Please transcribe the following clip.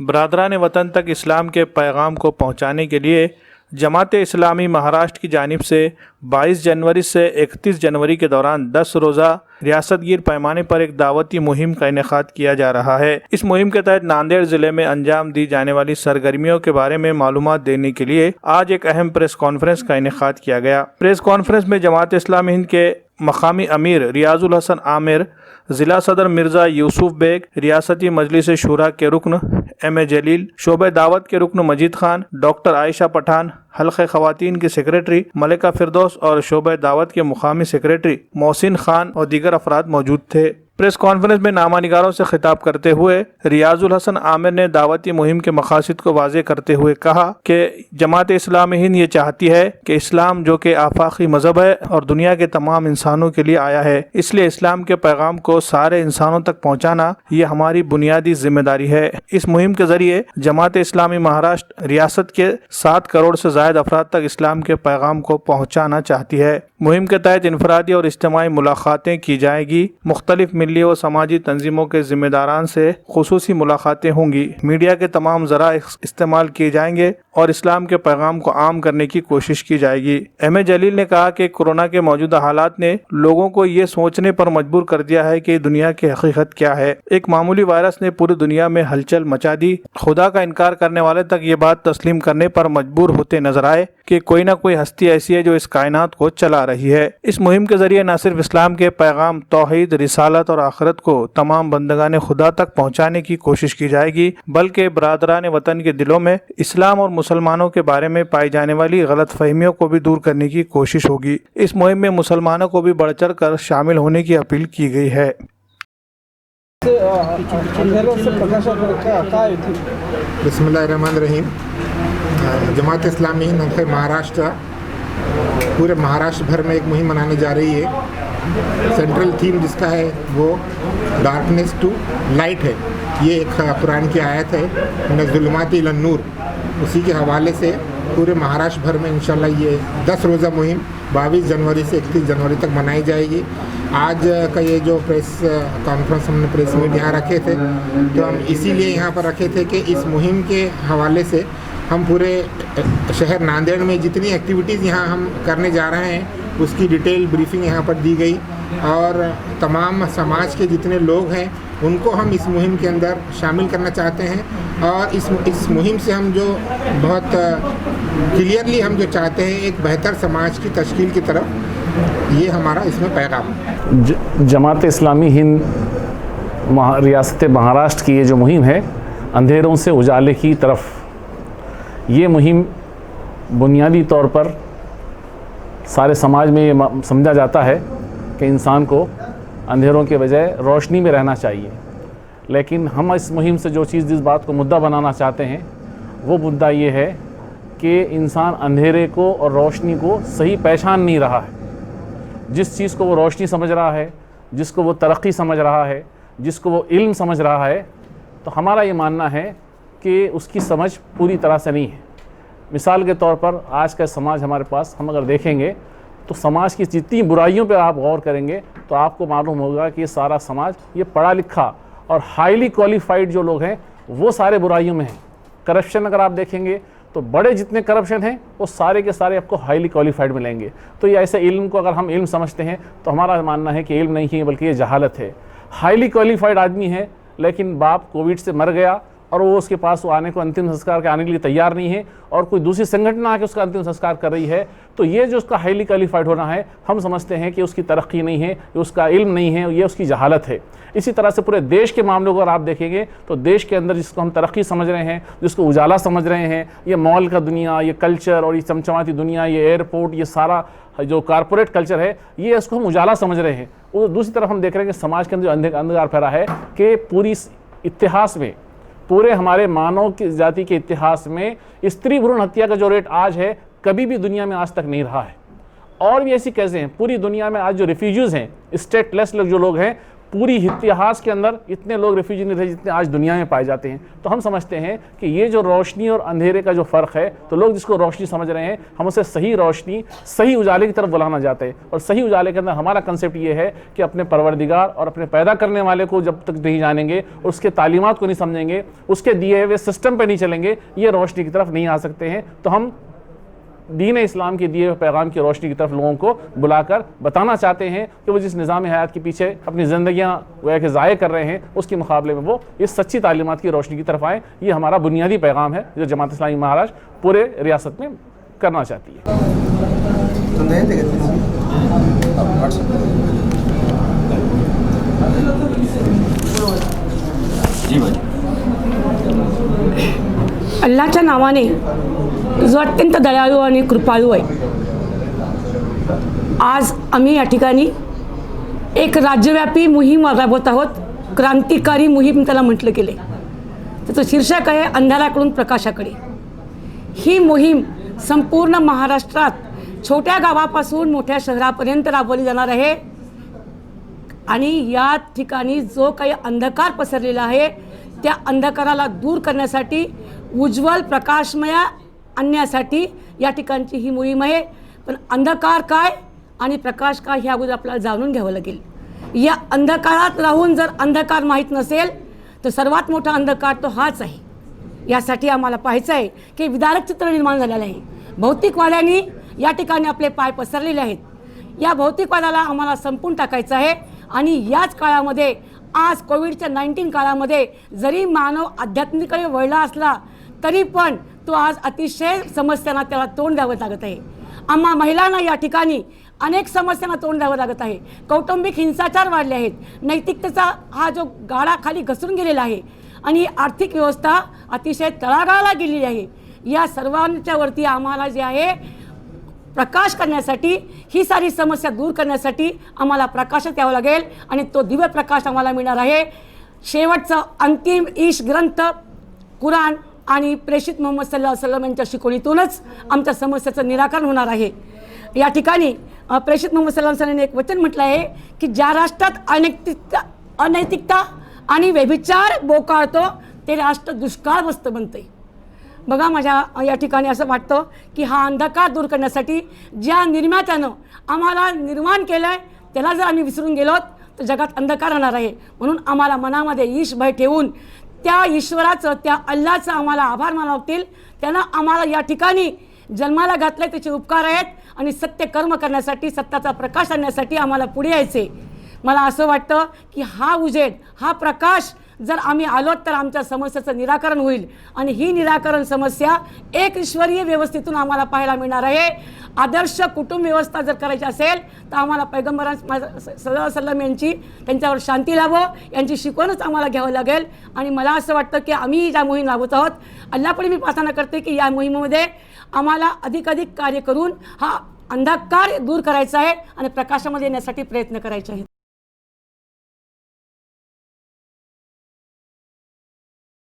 बरादरान वतन तक इस्लाम के पैगाम को पहुँचाने के लिए जमात-ए इस्लामी महाराष्ट्र की जानिब से 22 जनवरी से 31 जनवरी के दौरान 10 रोज़ा रियासतगीर पैमाने पर एक दावती मुहिम का इनेकाद किया जा रहा है। इस मुहिम के तहत नांदेड़ ज़िले में अंजाम दी जाने वाली सरगर्मियों के बारे में मालूमात देने के लिए आज एक अहम प्रेस कॉन्फ्रेंस का इनेकाद किया गया। प्रेस कॉन्फ्रेंस में जमात-ए इस्लामी हिंद के मकामी अमीर रियाजुल हसन आमिर, ज़िला सदर मिर्ज़ा यूसुफ बेग, रियासती मजलिस शूरा के रुकन M.A. जलील, शोबे दावत के रुकन मजीद खान, डॉक्टर आयशा पठान, हल्क़े ख़वातीन की सेक्रेटरी मलिका फिरदौस और शोबे दावत के मुकामी सेक्रेटरी मोहसिन खान और दीगर अफराद मौजूद थे। प्रेस कॉन्फ्रेंस में नामानिगारों से खिताब करते हुए रियाजुल हसन आमिर ने दावती मुहिम के मकासद को वाज़े करते हुए कहा कि जमात इस्लामी हिंद ये चाहती है कि इस्लाम जो कि आफाकी मज़हब है और दुनिया के तमाम इंसानों के लिए आया है, इसलिए इस्लाम के पैगाम को सारे इंसानों तक पहुँचाना ये हमारी बुनियादी जिम्मेदारी है। इस मुहिम के ज़रिए जमात इस्लामी महाराष्ट्र रियासत के 7 करोड़ से ज़ायद अफराद तक इस्लाम के पैगाम को पहुँचाना चाहती है। मुहिम के तहत इनफरादी और इज्तिमाई मुलाकातें की जाएगी। मुख्तलिफ मिली और समाजी तंजीमों के जिम्मेदारान से खुसूसी मुलाकातें होंगी। मीडिया के तमाम ज़रा इस्तेमाल किए जाएंगे और इस्लाम के पैगाम को आम करने की कोशिश की जाएगी। M.A. जलील ने कहा कि कोरोना के मौजूदा हालात ने लोगों को ये सोचने पर मजबूर कर दिया है कि दुनिया की हकीकत क्या है। एक मामूली वायरस ने पूरी दुनिया में हलचल मचा दी। खुदा का इनकार करने वाले तक ये बात तस्लीम करने पर मजबूर होते नजर आए कि कोई ना कोई हस्ती ऐसी है जो इस कायनात को चला रही है। इस मुहिम के जरिए न सिर्फ इस्लाम के पैगाम, तौहीद, रिसालत और आखिरत को तमाम बंदगाने खुदा तक पहुँचाने की कोशिश की जाएगी, बल्कि बरादरान वतन के दिलों में इस्लाम और मुसलमानों के बारे में पाई जाने वाली गलत फहमियों को भी दूर करने की कोशिश होगी। इस मुहिम में मुसलमानों को भी बढ़ चढ़ कर शामिल होने की अपील की गई है। बिस्मिल्लाहिर्रहमानिर्रहीम। जमात इस्लामी हिंद महाराष्ट्र पूरे महाराष्ट्र भर में एक मुहिम मनाने जा रही है। सेंट्रल थीम जिसका है वो डार्कनेस टू लाइट है। ये एक कुरान की आयत है, मिनज़ ज़ुलुमाति इलन नूर। उसी के हवाले से पूरे महाराष्ट्र भर में इंशाल्लाह ये 10 रोज़ा मुहिम 22 जनवरी से 31 जनवरी तक मनाई जाएगी। आज का ये जो प्रेस कॉन्फ्रेंस हमने प्रेस मीट यहाँ रखे थे, तो हम इसीलिए यहाँ पर रखे थे कि इस मुहिम के हवाले से हम पूरे शहर नांदेड़ में जितनी एक्टिविटीज़ यहाँ हम करने जा रहे हैं उसकी डिटेल ब्रीफिंग यहाँ पर दी गई और तमाम समाज के जितने लोग हैं उनको हम इस मुहिम के अंदर शामिल करना चाहते हैं। और इस मुहिम से हम जो बहुत क्लियरली हम जो चाहते हैं एक बेहतर समाज की तश्कील की तरफ, ये हमारा इसमें पैगाम है। जमात इस्लामी हिंद रियासत महाराष्ट्र की ये जो मुहिम है अंधेरों से उजाले की तरफ, ये मुहिम बुनियादी तौर पर सारे समाज में ये समझा जाता है कि इंसान को अंधेरों के बजाय रोशनी में रहना चाहिए। लेकिन हम इस मुहिम से जो चीज़ जिस बात को मुद्दा बनाना चाहते हैं वो मुद्दा ये है कि इंसान अंधेरे को और रोशनी को सही पहचान नहीं रहा है। जिस चीज़ को वो रोशनी समझ रहा है, जिसको वो तरक्की समझ रहा है, जिसको वो इल्म समझ रहा है, तो हमारा ये मानना है कि उसकी समझ पूरी तरह से नहीं है। मिसाल के तौर पर आज का समाज हमारे पास हम अगर देखेंगे तो समाज की जितनी बुराइयों पे आप गौर करेंगे तो आपको मालूम होगा कि ये सारा समाज ये पढ़ा लिखा और हाईली क्वालिफाइड जो लोग हैं वो सारे बुराइयों में हैं। करप्शन अगर आप देखेंगे तो बड़े जितने करप्शन हैं वो सारे के सारे आपको हाईली क्वालिफाइड मिलेंगे। तो ये ऐसे इल्म को अगर हम इल्म समझते हैं तो हमारा मानना है कि इल्म नहीं है बल्कि ये जहालत है। हाईली क्वालिफाइड आदमी है लेकिन बाप कोविड से मर गया और वो उसके पास वो आने को अंतिम संस्कार के आने के लिए तैयार नहीं है और कोई दूसरी संगठन आके उसका अंतिम संस्कार कर रही है, तो ये जो उसका हाईली क्वालिफाइड होना है हम समझते हैं कि उसकी तरक्की नहीं है, ये उसका इल्म नहीं है, ये उसकी जहालत है। इसी तरह से पूरे देश के मामलों को अगर आप देखेंगे तो देश के अंदर जिसको हम तरक्की समझ रहे हैं, जिसको उजाला समझ रहे हैं, ये मॉल का दुनिया, ये कल्चर और ये चमचमाती दुनिया, ये एयरपोर्ट, ये सारा जो कारपोरेट कल्चर है, ये इसको हम उजाला समझ रहे हैं। और दूसरी तरफ हम देख रहे हैं कि समाज के अंदर जो अंधकार फैला है कि पूरी इतिहास में, पूरे हमारे मानव की जाति के इतिहास में स्त्री भ्रूण हत्या का जो रेट आज है कभी भी दुनिया में आज तक नहीं रहा है। और भी ऐसी केसें हैं पूरी दुनिया में। आज जो रिफ्यूजीज़ हैं, स्टेटलेस जो लोग हैं, पूरी इतिहास के अंदर इतने लोग रेफ्यूजी नहीं थे जितने आज दुनिया में पाए जाते हैं। तो हम समझते हैं कि ये जो रोशनी और अंधेरे का जो फ़र्क है, तो लोग जिसको रोशनी समझ रहे हैं, हम उसे सही रोशनी, सही उजाले की तरफ बुलाना चाहते हैं। और सही उजाले के अंदर हमारा कंसेप्ट ये है कि अपने परवरदिगार और अपने पैदा करने वाले को जब तक नहीं जानेंगे, उसके तालीमात को नहीं समझेंगे, उसके दिए हुए सिस्टम पर नहीं चलेंगे, ये रोशनी की तरफ नहीं आ सकते हैं। तो हम दीन इस्लाम के दिए हुए पैगाम की रोशनी की तरफ लोगों को बुलाकर बताना चाहते हैं कि वो जिस निज़ाम हयात के पीछे अपनी ज़िंदगियाँ गोया कि ज़ाय कर रहे हैं, उसके मुकाबले में वो इस सच्ची तालीमात की रोशनी की तरफ आएँ। ये हमारा बुनियादी पैगाम है जो जमात इस्लामी महाराष्ट्र पूरे रियासत में करना चाहती है। अल्लाहच्या नावाने जो अत्यंत दयाळू आणि कृपाळू आहे, आज आम्ही या ठिकाणी एक राज्यव्यापी मोहीम राबवत आहोत. क्रांतिकारी मोहीम त्याला म्हटलं गेले. त्याचं शीर्षक आहे अंधाराकडून प्रकाशाकडे. ही मोहीम संपूर्ण महाराष्ट्रात छोट्या गावापासून मोठ्या शहरापर्यंत राबवली जाणार आहे. आणि या ठिकाणी जो काही अंधकार पसरलेला आहे, त्या अंधकाराला दूर करण्यासाठी, उज्ज्वल प्रकाशमय आणण्यासाठी या ठिकाणची ही मोहीम आहे. पण अंधकार काय आणि प्रकाश काय ह्या अगोदर आपल्याला जाणून घ्यावं लागेल. या अंधकारात राहून जर अंधकार माहीत नसेल तर सर्वात मोठा अंधकार तो हाच आहे. यासाठी आम्हाला पाहायचं आहे की विदारक चित्र निर्माण झालेलं आहे. भौतिकवाद्यांनी या ठिकाणी आपले पाय पसरलेले आहेत. या भौतिकवादाला आम्हाला संपून टाकायचं आहे. आणि याच काळामध्ये, आज कोविडच्या 19 काळामध्ये जरी मानव आध्यात्मिकडे वळला असला तरी पण तो आज अतिशय समस्यांना त्याला तोंड द्यावं लागत आहे. आम्हा महिलांना या ठिकाणी अनेक समस्यांना तोंड द्यावं लागत आहे. कौटुंबिक हिंसाचार वाढले आहेत. नैतिकतेचा हा जो गाडा खाली घसरून गेलेला आहे आणि आर्थिक व्यवस्था अतिशय तळागाळाला गेलेली आहे. या सर्वांच्या वरती आम्हाला जे आहे प्रकाश करण्यासाठी, ही सारी समस्या दूर करण्यासाठी आम्हाला प्रकाशात यावं लागेल. आणि तो दिव्य प्रकाश आम्हाला मिळणार आहे शेवटचा अंतिम ईश ग्रंथ कुराण आणि प्रेषित मोहम्मद सल्लल्लाहु अलैहि वसल्लम यांच्या शिकवणीतूनच आमच्या समस्याचं निराकरण होणार आहे. या ठिकाणी प्रेषित मोहम्मद सल्लल्लाहु अलैहि वसल्लम यांनी एक वचन म्हटलं आहे की ज्या राष्ट्रात अनैतिकता आणि व्यभिचार बोकाळतो ते राष्ट्र दुष्काळग्रस्त बनते. बघा, माझ्या या ठिकाणी असं वाटतं की हा अंधकार दूर करण्यासाठी ज्या निर्मात्यानं आम्हाला निर्माण केलं आहे त्याला जर आम्ही विसरून गेलोत तर जगात अंधकार राहणार आहे. म्हणून आम्हाला मनामध्ये ईश भय ठेवून त्या ईश्वराचं, त्या अल्लाचं आम्हाला आभार मानावं लागतील. त्यानं आम्हाला या ठिकाणी जन्माला घातलं, त्याचे उपकार आहेत. आणि सत्य कर्म करण्यासाठी, सत्याचा प्रकाश आणण्यासाठी आम्हाला पुढे यायचे. मला असं वाटतं की हा उजेड, हा प्रकाश जर आम्ही आलोत तर आमच्या समस्येचं निराकरण होईल. आणि ही निराकरण समस्या एक ईश्वरीय व्यवस्थेतून आम्हाला पाहायला मिळणार आहे. आदर्श कुटुंब व्यवस्था जर करायची असेल तर आम्हाला पैगंबर सल्लल्लाहु अलैहि वसल्लम यांची, त्यांच्यावर शांती लाभो यांची शिकवणच आम्हाला घ्यावं लागेल. आणि मला असं वाटतं की आम्ही ज्या मोहीम राबवत आहोत, अल्लाहपुढे मी प्रार्थना करते की या मोहिमेमध्ये आम्हाला अधिकाधिक कार्य करून हा अंधकार दूर करायचा आहे आणि प्रकाशामध्ये येण्यासाठी प्रयत्न करायचे आहेत.